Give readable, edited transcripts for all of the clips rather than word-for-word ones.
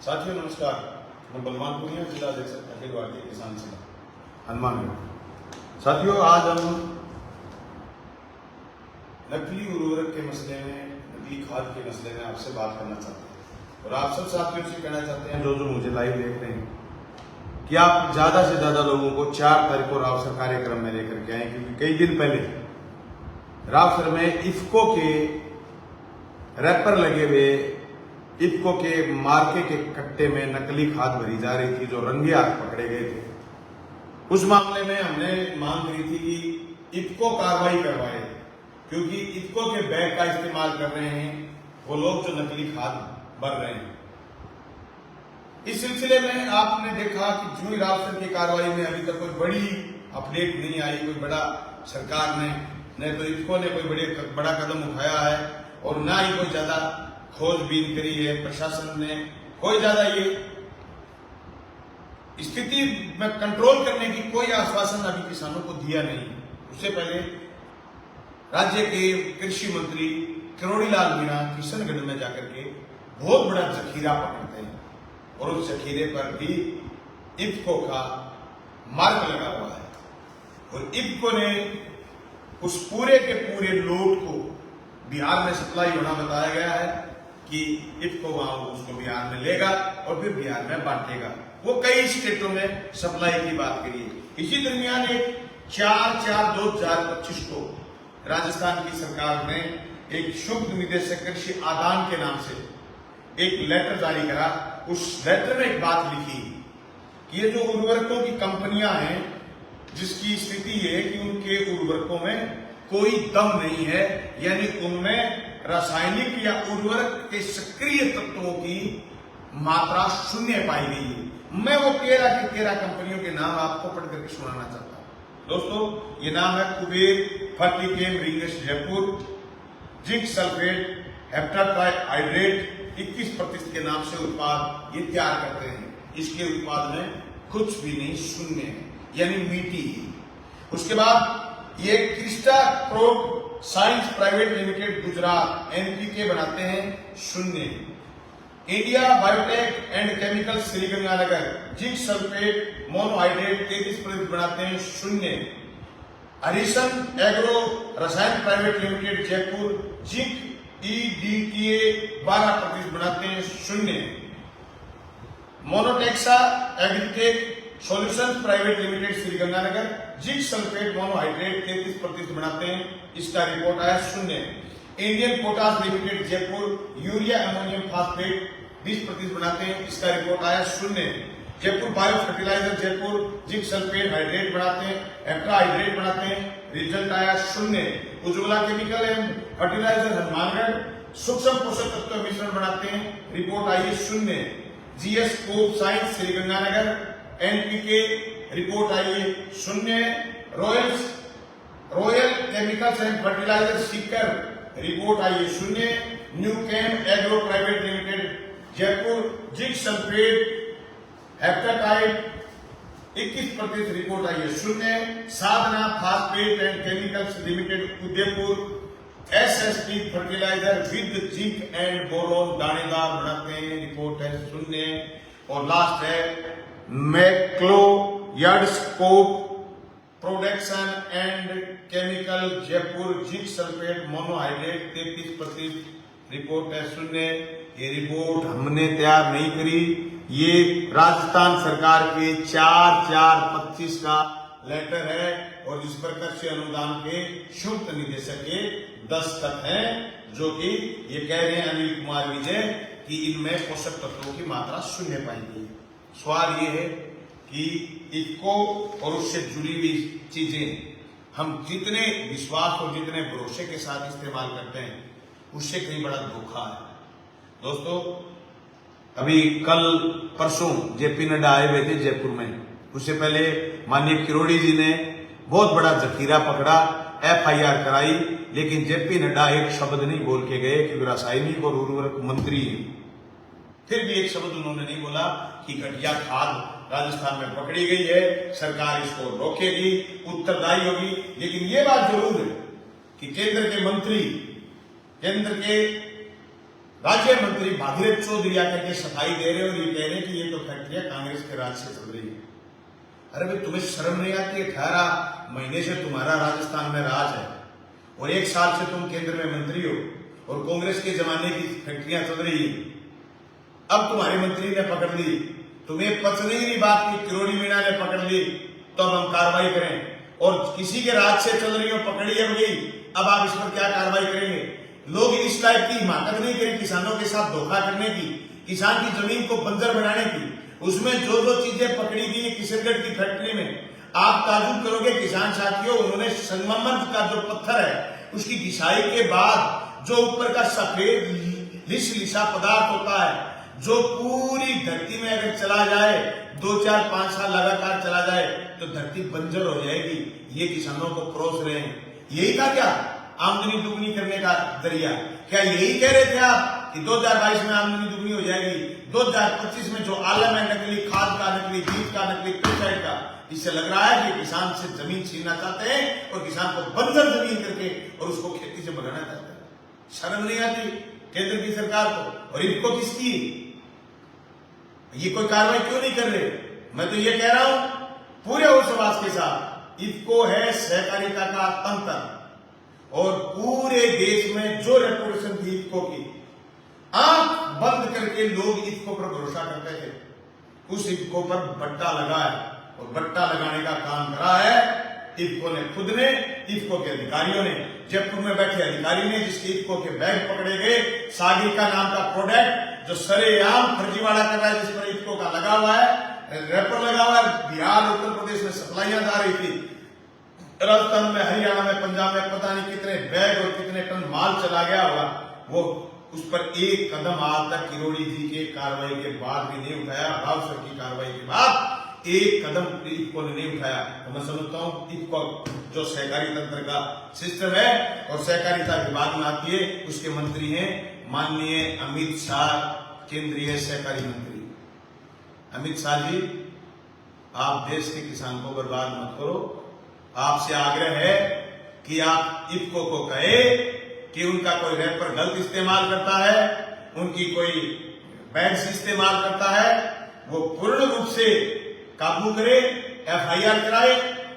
साथियों नमस्कार, मैं बलवान पुनिया, जिला अध्यक्ष अखिल भारतीय किसान सभा हनुमानगढ़। साथियों, आज हम नकली उर्वरक के मसले में, नकली खाद के मसले में आपसे बात करना चाहते हैं और आप सब साथियों से कहना चाहते हैं जो मुझे लाइव देख रहे हैं कि आप ज्यादा से ज्यादा लोगों को 4 तारीख को रावसर कार्यक्रम में लेकर के आए, क्योंकि कई दिन पहले रावसर में इफ्को के रैपर लगे हुए इफ्को के मार्के के कट्टे में नकली खाद भरी जा रही थी, जो रंगे हाथ पकड़े गए थे। उस मामले में हमने मांग करी थी कि इफ्को कार्रवाई करवाए, क्योंकि इफ्को के बैग का इस्तेमाल कर रहे हैं वो लोग जो नकली खाद भर रहे हैं। इस सिलसिले में आपने देखा कि जूही रावसर की कार्रवाई में अभी तक कोई बड़ी अपडेट नहीं आई, कोई बड़ा सरकार ने न तो इफ्को ने कोई बड़ा कदम उठाया है और ना ही कोई ज्यादा खोजबीन करी है। प्रशासन ने कोई ज्यादा ये स्थिति में कंट्रोल करने की कोई आश्वासन अभी किसानों को दिया नहीं। उससे पहले राज्य के कृषि मंत्री किरोड़ीलाल मीणा किशनगढ़ में जाकर के बहुत बड़ा जखीरा पकड़ते हैं और उस जखीरे पर भी इफ्को का मार्क लगा हुआ है और इफ्को ने उस पूरे के पूरे लोड को बिहार में सप्लाई होना बताया गया है कि इफ्को वहां उसको बिहार में लेगा और फिर बिहार में बांटेगा। वो कई स्टेटों में सप्लाई की बात करिए। इसी दरमियान एक 4/4/2025 को राजस्थान की सरकार ने एक शुभ निदेशक कृषि आदान के नाम से एक लेटर जारी करा। उस लेटर में एक बात लिखी कि ये जो उर्वरकों की कंपनियां हैं, जिसकी स्थिति है कि उनके उर्वरकों में कोई दम नहीं है, यानी उनमें रासायनिक या उर्वरक के सक्रिय तत्वों की मात्रा शून्य पाई गई है। मैं वो 13 की 13 कंपनियों के नाम आपको पढ़ करके सुनाना चाहता हूं। दोस्तों, ये नाम है Kuber Fertichem Ringas Jaipur, zinc sulphate heptahydrate 21% के नाम से उत्पाद ये तैयार करते हैं। इसके उत्पाद में कुछ भी नहीं, शून्य है, यानी मीठी ही। उसके बाद ये Krista Probe Science private limited Gujarat NPK बनाते हैं, शून्य। India biotech and chemical Sriganganagar zinc sulphate monohydrate 33% बनाते हैं, शून्य। Harrison agro Rasayan private limited Jaipur zinc EDTA 12% बनाते हैं, शून्य। Monotexa agritech solutions private limited Sriganganagar zinc sulphate monohydrate 33% बनाते हैं, इसका रिपोर्ट आया, शून्य। Indian potash limited Jaipur urea ammonium phosphate 20% बनाते हैं, इसका रिपोर्ट आया, शून्य। Jaipur bio fertiliser Jaipur zinc sulphate hydrate बनाते हैं, हेप्टाहाइड्रेट बनाते हैं, रिजल्ट आया, शून्य। Ujjwala chemical and fertiliser Hanumangarh सूक्ष्म पोषक तत्व मिश्रण बनाते हैं, रिपोर्ट आई है, शून्य। GS Cope science Sriganganagar NPK report आई है, शून्य। Royal chemicals and fertiliser Sikar report आई है, शून्य। New Chem agro private limited Jaipur zinc sulphate heptahydrate 21% report आई है, शून्य। Sadhana phosphate and chemicals limited Udaipur SSP fertiliser with zinc and boron दानेदार बनाते हैं, रिपोर्ट है, शून्य। और लास्ट है Maclo yardscope production and chemical Jaipur zinc sulphate monohydrate 33% report है, शून्य। ये रिपोर्ट हमने तैयार नहीं करी, ये राजस्थान सरकार के 4/4/25 का लेटर है और इस पर कृषि अनुदान के शुल्क निदेशक के दस्तखत हैं, जो कि ये कह रहे हैं अनिल कुमार विजय कि इनमें पोषक तत्वों की मात्रा शून्य पाई गई। सवाल ये है कि इफ्को और उससे जुड़ी हुई चीजें हम जितने विश्वास और जितने भरोसे के साथ इस्तेमाल करते हैं, उससे कहीं बड़ा धोखा है। दोस्तों, अभी कल परसों जेपी नड्डा आए हुए थे जयपुर में। उससे पहले माननीय किरोड़ी जी ने बहुत बड़ा जखीरा पकड़ा, एफआईआर कराई, लेकिन जेपी नड्डा एक शब्द नहीं बोल के गए, क्योंकि रासायनिक और उर्वरक मंत्री हैं। फिर भी एक शब्द उन्होंने नहीं बोला कि घटिया खाद राजस्थान में पकड़ी गई है, सरकार इसको रोकेगी, उत्तरदायी होगी। लेकिन ये बात जरूर है कि केंद्र के मंत्री, केंद्र के राज्य मंत्री भागीरथ चौधरी आकर के सफाई दे रहे और ये कह रहे हैं कि ये तो फैक्ट्रियां कांग्रेस के राज से चल रही है। अरे भाई, तुम्हें शर्म नहीं आती? 18 महीने से तुम्हारा राजस्थान में राज है और 1 साल से तुम केंद्र में मंत्री हो और कांग्रेस के जमाने की फैक्ट्रियां चल रही है। अब तुम्हारे मंत्री ने पकड़ ली, तुम्हें पच नहीं रही बात की किरोड़ी मीणा ने पकड़ ली, तो अब हम कार्रवाई करें। और किसी के राज से चल रही हो, पकड़ी है गई, अब आप इस पर क्या कार्रवाई करेंगे? लोग इस टाइप की हिमाकत नहीं करें किसानों के साथ धोखा करने की, किसान की जमीन को बंजर बनाने की। उसमें जो जो चीजें पकड़ी गई किशनगढ़ की फैक्ट्री में, आप ताजुब करोगे किसान साथियों, उन्होंने संगमरमर का जो पत्थर है उसकी घिसाई के बाद जो ऊपर का सफेद लिसा पदार्थ होता है, जो पूरी धरती में अगर चला जाए 2, 4, 5 साल लगातार चला जाए तो धरती बंजर हो जाएगी। ये किसानों को परोस रहे हैं। यही था क्या आमदनी दुगनी करने का जरिया? क्या यही कह रहे थे आप कि 2022 में आमदनी दुगनी हो जाएगी, 2025 में जो आलम है नकली खाद का, नकली बीज का, नकली पेस्टिसाइड का? इससे लग रहा है कि किसान से जमीन छीनना चाहते हैं और किसान को बंजर जमीन करके और उसको खेती से भगाना चाहते हैं। शर्म नहीं आती केंद्र की सरकार को? और इनको किसकी? ये कोई कार्रवाई क्यों नहीं कर रहे? मैं तो ये कह रहा हूं पूरे होशवास के साथ, इफको है सहकारिता का तंत्र और पूरे देश में जो रेपुटेशन थी इफको की, आंख बंद करके लोग इफको पर भरोसा करते थे। उस इफको पर बट्टा लगा है और बट्टा लगाने का काम करा है इफको ने खुद ने, इफको के अधिकारियों ने। जयपुर में बैठे अधिकारी ने जिसके इफको के बैग पकड़े गए, सागरिका नाम का प्रोडक्ट जो सरेआम फर्जीवाड़ा कर रहा है, जिस पर इफको का लगा हुआ है, रैपर लगा हुआ है, बिहार उत्तर प्रदेश में सप्लाइयां जा रही थी, राजस्थान में, हरियाणा में, पंजाब में पता नहीं कितने बैग और कितने टन माल चला गया होगा। वो उस पर एक कदम आज तक किरोड़ी जी के कार्रवाई के बाद भी नहीं उठाया। राव सर की कार्रवाई के बाद एक कदम इफको ने नहीं उठाया। तो मैं समझता हूं इफको जो सहकारी तंत्र का सिस्टम है और सहकारिता विभाग में आती है, उसके मंत्री हैं माननीय अमित शाह, केंद्रीय सहकारी मंत्री। अमित शाह जी, आप देश के किसान को बर्बाद मत करो। आपसे आग्रह है कि आप इफको को कहे कि उनका कोई रैपर गलत इस्तेमाल करता है, उनकी कोई बैग्स इस्तेमाल करता है, वो पूर्ण रूप से काबू करे, FIR कराए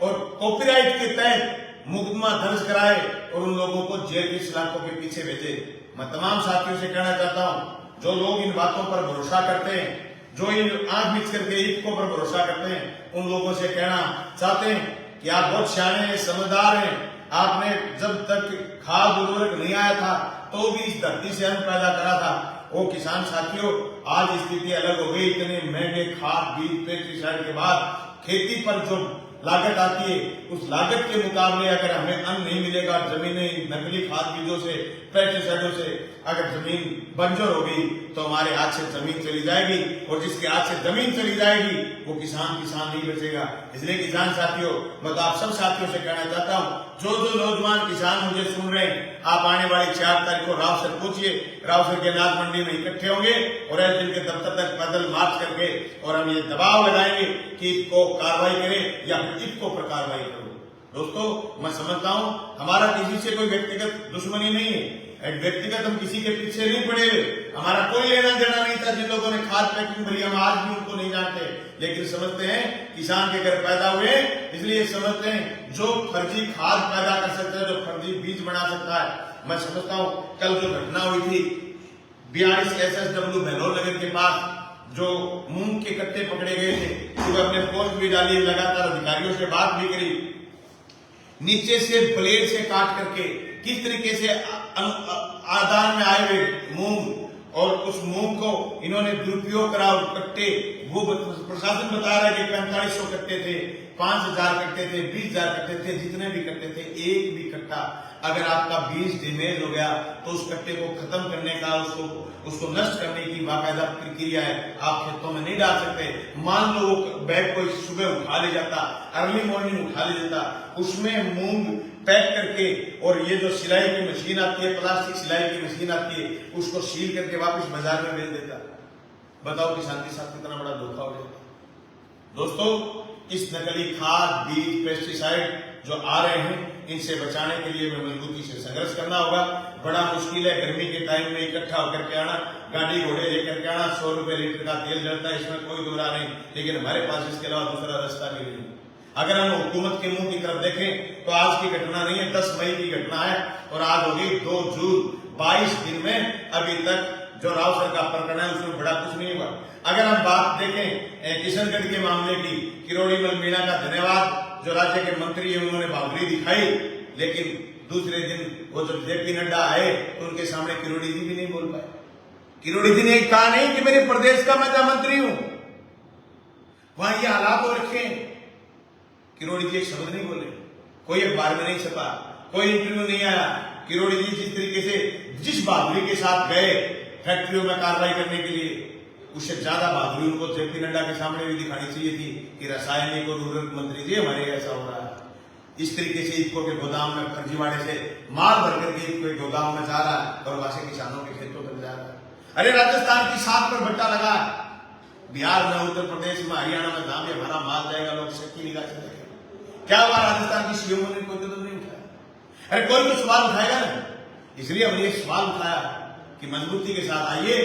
और कॉपीराइट के तहत मुकदमा दर्ज कराए और उन लोगों को जेल की सलाखों के पीछे भेजे। मैं तमाम साथियों से कहना चाहता हूं, जो लोग इन बातों पर भरोसा करते हैं, जो इन आंख मिच करके इफको पर भरोसा करते हैं, उन लोगों से कहना चाहते हैं कि आप बहुत सियाने हैं, समझदार हैं। आपने जब तक खाद उर्वरक नहीं आया था तो भी इस धरती से अन्न पैदा करा था। वो किसान साथियों, आज स्थिति अलग हो गई। इतने महंगे खाद, बीज, पेस्टिसाइड के बाद खेती पर जो लागत आती है, उस लागत के मुकाबले अगर हमें अन्न नहीं मिलेगा, जमीनें नकली खाद बीजों से, पेस्टिसाइडों से अगर जमीन बंजर हो गई तो हमारे हाथ से जमीन चली जाएगी और जिसके हाथ से जमीन चली जाएगी वो किसान नहीं बचेगा। इसलिए किसान साथियों, मैं तो आप सब साथियों से कहना चाहता हूं, जो नौजवान किसान मुझे सुन रहे हैं, आप आने वाली 4 तारीख को राव सर पूछिए, राव सर के नाथ मंडी में इकट्ठे होंगे और एसडीएम के दफ्तर तक पैदल मार्च करके और हम ये दबाव लगाएंगे कि इसको कार्रवाई करें या फिर इफको पर कार्रवाई करो। दोस्तों, मैं समझता हूं हमारा किसी से कोई व्यक्तिगत दुश्मनी नहीं है, व्यक्तिगत हम किसी के पीछे नहीं पड़े हुए, हमारा कोई लेना देना नहीं था। जिन लोगों ने खाद पैकिंग भरी, हम आज भी उनको नहीं जानते, लेकिन समझते हैं किसान के घर पैदा हुए, इसलिए समझते हैं जो फर्जी खाद पैदा कर सकता है, जो फर्जी बीज बना सकता है। मैं समझता हूं कल जो घटना हुई थी 42 SSW बहलोल नगर के पास, जो मूंग के कट्टे पकड़े गए थे, सुबह अपने पोस्ट भी डाली, लगातार अधिकारियों से बात भी करी, नीचे से ब्लेड से काट करके किस तरीके से आदान में आए हुए मूंग और उस मूंग को इन्होंने दुरुपयोग करा। कट्टे वो प्रशासन बता रहा है कि 4500 कट्टे थे, 5000 कट्टे थे, 20000 कट्टे थे, जितने भी कट्टे थे, एक भी कट्टा अगर आपका बीज डैमेज हो गया तो उस कट्टे को खत्म करने का, उसको नष्ट करने की बाकायदा प्रक्रिया है। आप खेतों में नहीं डाल सकते। मान लो बैग को सुबह उठा ले जाता, अर्ली मॉर्निंग उठा ले जाता, उसमें मूंग पैक करके और ये जो सिलाई की मशीन आती है, प्लास्टिक सिलाई की मशीन आती है, उसको सील करके वापस बाजार में बेच देता। बताओ किसान के साथ कितना बड़ा धोखा हो जाता। दोस्तों, इस नकली खाद, बीज, पेस्टिसाइड जो आ रहे हैं, इनसे बचाने के लिए हमें मजबूती से संघर्ष करना होगा। बड़ा मुश्किल है गर्मी के टाइम में इकट्ठा होकर के आना, गाड़ी घोड़े लेकर के आना, 100 रुपए लीटर का तेल जलता है, इसमें कोई दुरा नहीं, लेकिन हमारे पास इसके अलावा दूसरा रास्ता भी नहीं। अगर हम हुकूमत के मुंह की तरफ देखें तो आज की घटना नहीं है, 10 मई की घटना है और आज होगी 2 जून। 22 दिन में अभी तक जो राव सर का प्रकरण है उसमें बड़ा कुछ नहीं हुआ। अगर हम बात देखें किशनगढ़ के मामले की, किरोड़ीमल मीणा का धन्यवाद, जो राज्य के मंत्री हैं उन्होंने बहादुरी दिखाई, लेकिन दूसरे दिन वो जब जेपी नड्डा आए तो उनके सामने किरोड़ी जी भी नहीं बोल पाए। किरोड़ी जी ने कहा नहीं कि मेरे प्रदेश का मैं मंत्री हूं, वहां ये हालात हो रखे। किरोड़ी जी एक शब्द नहीं बोले, कोई अखबार में नहीं छपा, कोई इंटरव्यू नहीं आया। किरोड़ी जी जिस तरीके से, जिस बहादुरी के साथ गए फैक्ट्रियों में कार्रवाई करने के लिए, उससे ज्यादा बहादुरी उनको जेपी नड्डा के सामने भी दिखानी चाहिए थी कि रासायनिक और उर्वरक मंत्री जी हमारे ऐसा हो रहा है। इस तरीके से इफ्को के गोदाम में फर्जीवाड़े से माल भर करके इफ्को के गोदाम में जा रहा है और वहां से किसानों के खेतों तक जा रहा है। अरे राजस्थान की 7 पर भट्टा लगा, बिहार में, उत्तर प्रदेश में, हरियाणा में दाम हमारा माल जाएगा, लोग शक्की निगाह से देखेंगे। क्या हुआ राजस्थान की सीएम ने कोई कदम नहीं उठाया? अरे कोई तो सवाल उठाएगा ना, इसलिए हमने एक सवाल उठाया कि मजबूती के साथ आइए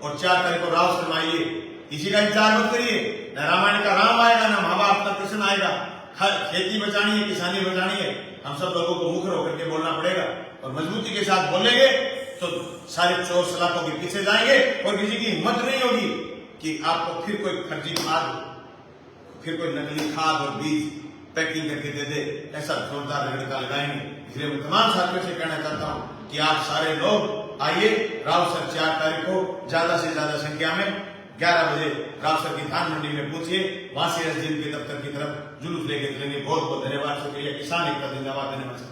और 4 तारीख को राव शर्मा आइए। किसी का इंतजार मत करिए, न रामायण का राम आएगा न महाभारत का कृष्ण आएगा। खेती बचानी है, किसानी बचानी है, हम सब लोगों को मुखर होकर के बोलना पड़ेगा और मजबूती के साथ बोलेंगे तो सारे चोर सलाखों के पीछे जाएंगे और किसी की हिम्मत नहीं होगी कि आपको फिर कोई फर्जी खाद, फिर कोई नकली खाद और बीज पैकिंग करके दे दे, ऐसा जोरदार लड़का लगाएंगे। इसलिए मैं तमाम साथियों से कहना चाहता हूं कि आप सारे लोग आइए, राव सर 4 तारीख को ज्यादा से ज्यादा संख्या में 11 बजे राव सर की धान मंडी में पहुंचिए, वहां से एसडीएम के दफ्तर की तरफ जुलूस लेके चलेंगे। बहुत बहुत धन्यवाद, शुक्रिया। किसान एकता जिंदाबाद। धन्यवाद।